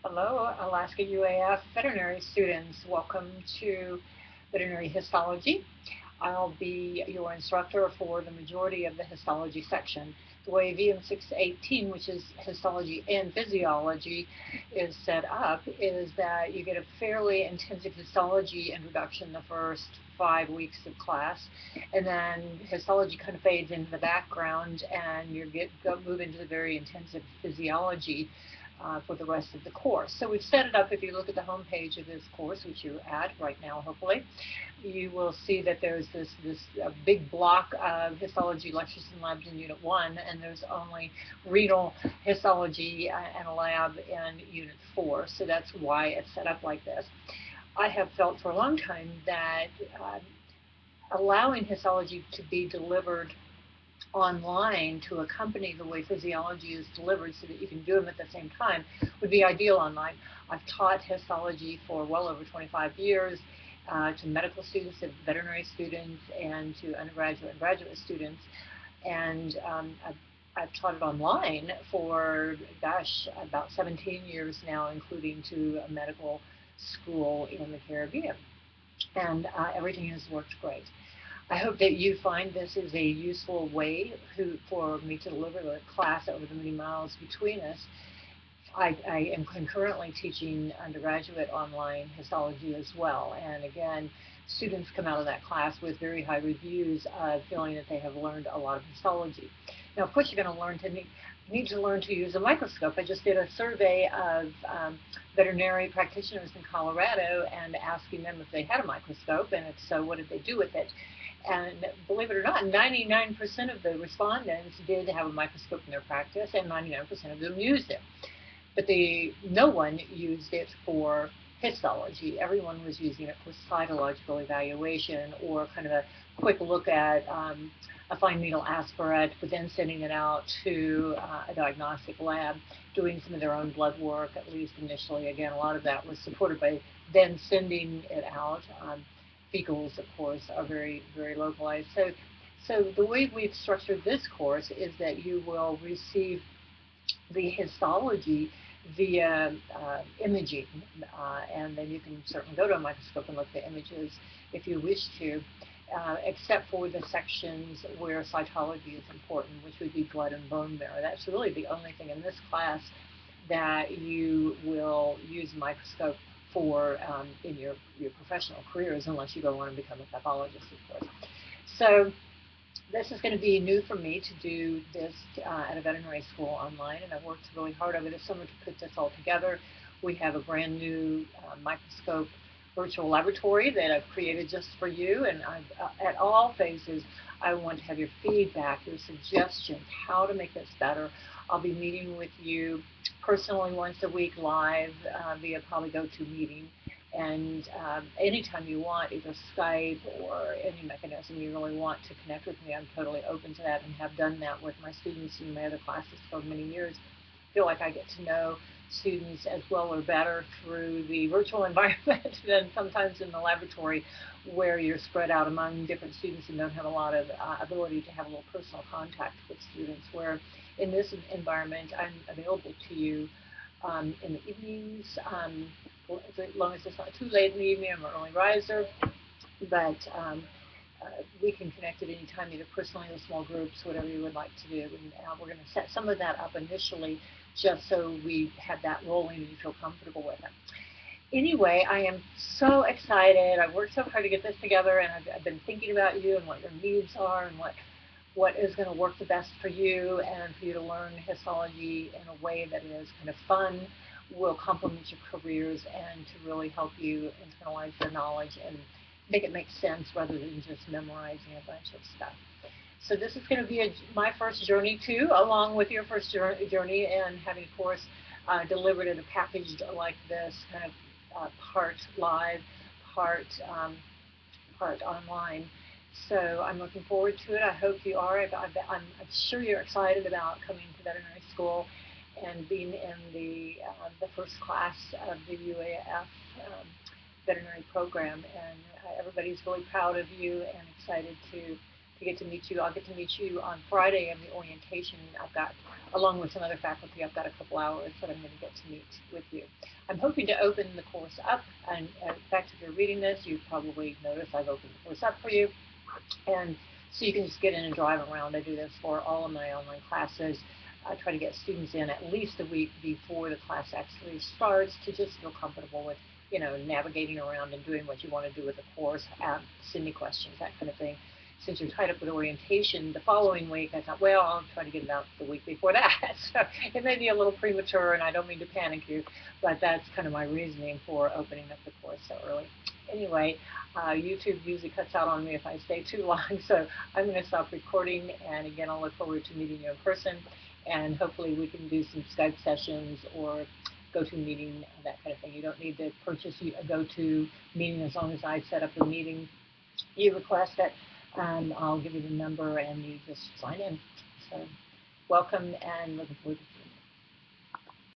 Hello, Alaska UAF veterinary students. Welcome to Veterinary Histology. I'll be your instructor for the majority of the histology section. The way VM 618, which is histology and physiology, is set up is that you get a fairly intensive histology introduction the first 5 weeks of class, and then histology kind of fades into the background, and move into the very intensive physiology for the rest of the course. So we've set it up. If you look at the home page of this course, which you're at right now, hopefully, you will see that there's this big block of histology lectures and labs in Unit 1, and there's only renal histology and a lab in Unit 4. So that's why it's set up like this. I have felt for a long time that allowing histology to be delivered online to accompany the way physiology is delivered so that you can do them at the same time would be ideal online. I've taught histology for well over 25 years to medical students, to veterinary students, and to undergraduate and graduate students. And I've taught it online for, gosh, about 17 years now, including to a medical school in the Caribbean. And everything has worked great. I hope that you find this is a useful way for me to deliver the class over the many miles between us. I am concurrently teaching undergraduate online histology as well. And again, students come out of that class with very high reviews, feeling that they have learned a lot of histology. Now, of course, you're going to need to learn to use a microscope. I just did a survey of veterinary practitioners in Colorado and asking them if they had a microscope, and if so, what did they do with it? And believe it or not, 99% of the respondents did have a microscope in their practice, and 99% of them used it. But no one used it for histology. Everyone was using it for cytological evaluation or kind of a quick look at a fine needle aspirate, but then sending it out to a diagnostic lab, doing some of their own blood work, at least initially. Again, a lot of that was supported by then sending it out. Fecals, of course, are very, very localized. So the way we've structured this course is that you will receive the histology via imaging, and then you can certainly go to a microscope and look at the images if you wish to, except for the sections where cytology is important, which would be blood and bone marrow. That's really the only thing in this class that you will use a microscope for in your professional careers, unless you go on and become a pathologist, of course. So this is going to be new for me to do this at a veterinary school online, and I've worked really hard over the summer to put this all together. We have a brand new microscope virtual laboratory that I've created just for you, and at all phases, I want to have your feedback, your suggestions, how to make this better. I'll be meeting with you personally once a week live via probably GoToMeeting. And anytime you want, either Skype or any mechanism you really want to connect with me, I'm totally open to that and have done that with my students in my other classes for many years. I feel like I get to know students as well or better through the virtual environment than sometimes in the laboratory, where you're spread out among different students and don't have a lot of ability to have a little personal contact with students, where in this environment I'm available to you in the evenings, as long as it's not too late in the evening. I'm an early riser, but we can connect at any time, either personally or small groups, whatever you would like to do. And we're going to set some of that up initially just so we have that rolling and you feel comfortable with it. Anyway, I am so excited. I've worked so hard to get this together, and I've been thinking about you and what your needs are and what is going to work the best for you, and for you to learn histology in a way that is kind of fun, will complement your careers, and to really help you internalize the knowledge and make it make sense rather than just memorizing a bunch of stuff. So this is going to be my first journey too, along with your first journey, and having a course delivered in a packaged like this, kind of part live, part online. So I'm looking forward to it. I hope you are. I'm sure you're excited about coming to veterinary school and being in the first class of the UAF veterinary program. And everybody's really proud of you and excited to to get to meet you. I'll get to meet you on Friday in the orientation. I've got, along with some other faculty, I've got a couple hours that I'm going to get to meet with you. I'm hoping to open the course up, and in fact, if you're reading this, you've probably noticed I've opened the course up for you. And so you can just get in and drive around. I do this for all of my online classes. I try to get students in at least a week before the class actually starts to just feel comfortable with, you know, navigating around and doing what you want to do with the course, send me questions, that kind of thing. Since you're tied up with orientation, the following week I thought, well, I'll try to get it out the week before that. So it may be a little premature, and I don't mean to panic you, but that's kind of my reasoning for opening up the course so early. Anyway, YouTube usually cuts out on me if I stay too long, so I'm going to stop recording, and again, I'll look forward to meeting you in person, and hopefully we can do some Skype sessions or GoToMeeting, that kind of thing. You don't need to purchase a GoToMeeting as long as I set up the meeting. You request it, I'll give you the number, and you just sign in. So welcome, and looking forward to